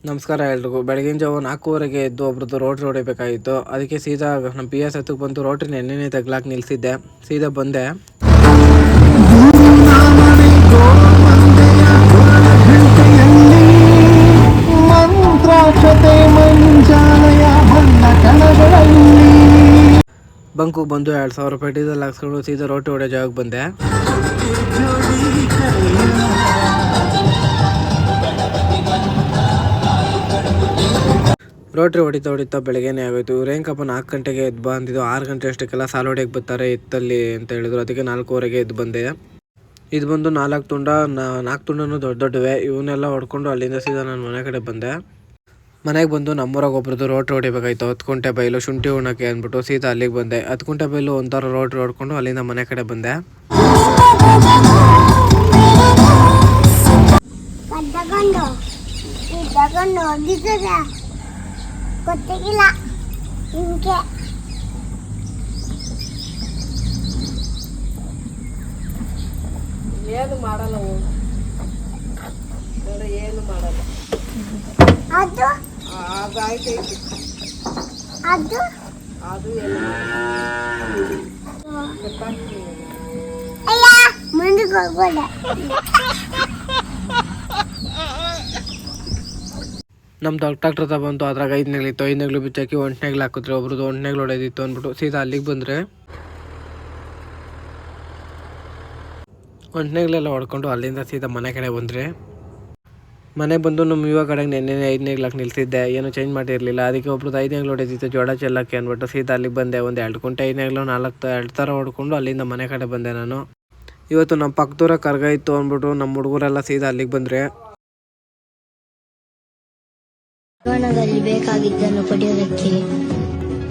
ನಮಸ್ಕಾರ ಎಲ್ರಿಗೂ. ಬೆಳಗಿನ ಜಾವ 4:15ಗೆ ಎದ್ದು ಒಬ್ರದ್ದು ರೋಟ್ರಿ ಹೊಡಿಬೇಕಾಗಿತ್ತು. ಅದಕ್ಕೆ ಸೀದಾ ನಮ್ಮ PS ಹತ್ತಿಗೆ ಬಂದು ರೋಟ್ರಿನ ಎಣ್ಣೆನೇ ತಗ್ಲಾಕ್ ನಿಲ್ಸಿದ್ದೆ. ಸೀದಾ ಬಂದೆ. ಬಂಕು ಬಂದು 2,000 ರೂಪಾಯಿ ಡೀಸೆಲ್ ಹಾಕ್ಸ್ಕೊಂಡು ಸೀದಾ ರೋಟಿ ಹೊಡೆ ಜಾಗಕ್ಕೆ ಬಂದೆ. ರೋಟ್ರಿ ಹೊಡಿತಾ ಬೆಳಗ್ಗೆನೇ ಆಗೋಯ್ತು. ಇವ್ರೇಂಕಪ್ಪ 4 ಗಂಟೆಗೆ ಎದ್ದು ಬಾ ಅಂತಿದ್ದು, 6 ಗಂಟೆ ಅಷ್ಟಕ್ಕೆಲ್ಲ ಸಾಲ ಹೊಡೆಯಕ್ಕೆ ಬರ್ತಾರೆ ಇತ್ತಲ್ಲಿ ಅಂತ ಹೇಳಿದ್ರು. ಅದಕ್ಕೆ 4:15ಗೆ ಎದ್ದು ಬಂದೆ. ಇದು ಬಂದು 4 ತುಂಡನೂ ದೊಡ್ಡವೇ. ಇವನ್ನೆಲ್ಲ ಹೊಡ್ಕೊಂಡು ಅಲ್ಲಿಂದ ಸೀದಾ ನಾನು ಮನೆ ಕಡೆ ಬಂದೆ. ಮನೆಗೆ ಬಂದು ನಮ್ಮೂರಾಗ ಒಬ್ರದ್ದು ರೋಟ್ರಿ ಹೊಡಿಬೇಕಾಯ್ತು. 10 ಕುಂಟೆ ಬೈಲು ಶುಂಠಿ ಉಣ್ಣಕ್ಕೆ ಅಂದ್ಬಿಟ್ಟು ಸೀದಾ ಅಲ್ಲಿಗೆ ಬಂದೆ. 10 ಕುಂಟೆ ಬೈಲು ಒಂಥರ ರೋಟ್ರಿ ಹೊಡ್ಕೊಂಡು ಅಲ್ಲಿಂದ ಮನೆ ಕಡೆ ಬಂದೆ. ಗೊತ್ತಿಲ್ಲ ನಿಮ್ಗೆ ಏನು ಮಾಡಲ್ಲ ಏನು ಮಾಡಲ್ಲ. ಅದು ಅದು ಆಯ್ತೈತಿ ಅದು ಅದು ಅಯ್ಯ ಮುಂದಕ್ಕೆ ಹೋಗ್ಬೇಡ. ನಮ್ಮ ಟ್ರ್ಯಾಕ್ಟರ್ ಬಂತು. ಅದ್ರಾಗ 5 ನೆಗ್ಲಿತ್ತು. 5 ನೆಗ್ಲು ಬಿಚ್ಚಾಕಿ 1 ನೆಗ್ಲು ಹಾಕಿದ್ರೆ ಒಬ್ರದ್ದು 1 ನೆಗ್ಲು ಹೊಡೆದಿತ್ತು ಅಂದ್ಬಿಟ್ಟು ಸೀದಾ ಅಲ್ಲಿಗೆ ಬಂದರೆ 1 ನೆಗ್ಲೆಲ್ಲ ಹೊಡ್ಕೊಂಡು ಅಲ್ಲಿಂದ ಸೀದಾ ಮನೆ ಕಡೆ ಬಂದರೆ. ಮನೆ ಬಂದು ನಮ್ಮ ಯುವ ಕಡೆಗೆ ನೆನ್ನೆ 5 ನೆಗ್ಲಾಕ್ ನಿಲ್ಸಿದ್ದೆ. ಏನು ಚೇಂಜ್ ಮಾಡಿರಲಿಲ್ಲ. ಅದಕ್ಕೆ ಒಬ್ರದ್ದು 5 ನೆಗ್ಲು ಹೊಡೆದಿತ್ತು ಜೋಳ ಚೆಲ್ಲಕ್ಕೆ ಅಂದ್ಬಿಟ್ಟು ಸೀದಾ ಅಲ್ಲಿಗೆ ಬಂದೆ. ಒಂದು 2 ಕುಂಟೆ 5 ನೆಗ್ಲು 2 ಥರ ಹೊಡ್ಕೊಂಡು ಅಲ್ಲಿಂದ ಮನೆ ಕಡೆ ಬಂದೆ ನಾನು. ಇವತ್ತು ನಮ್ಮ ಪಕ್ಕದೂರ ಕರ್ಗ ಇತ್ತು ಅಂದ್ಬಿಟ್ಟು ನಮ್ಮ ಹುಡುಗರೆಲ್ಲ ಸೀದಾ ಅಲ್ಲಿಗೆ ಬಂದರೆ. ಜೀವನದಲ್ಲಿ ಬೇಕಾಗಿದ್ದನ್ನು ಪಡೆಯೋದಕ್ಕೆ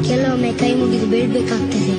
ಕೆಲವೊಮ್ಮೆ ಕೈ ಮುಗಿದು ಬೇಡಬೇಕಾಗ್ತದೆ.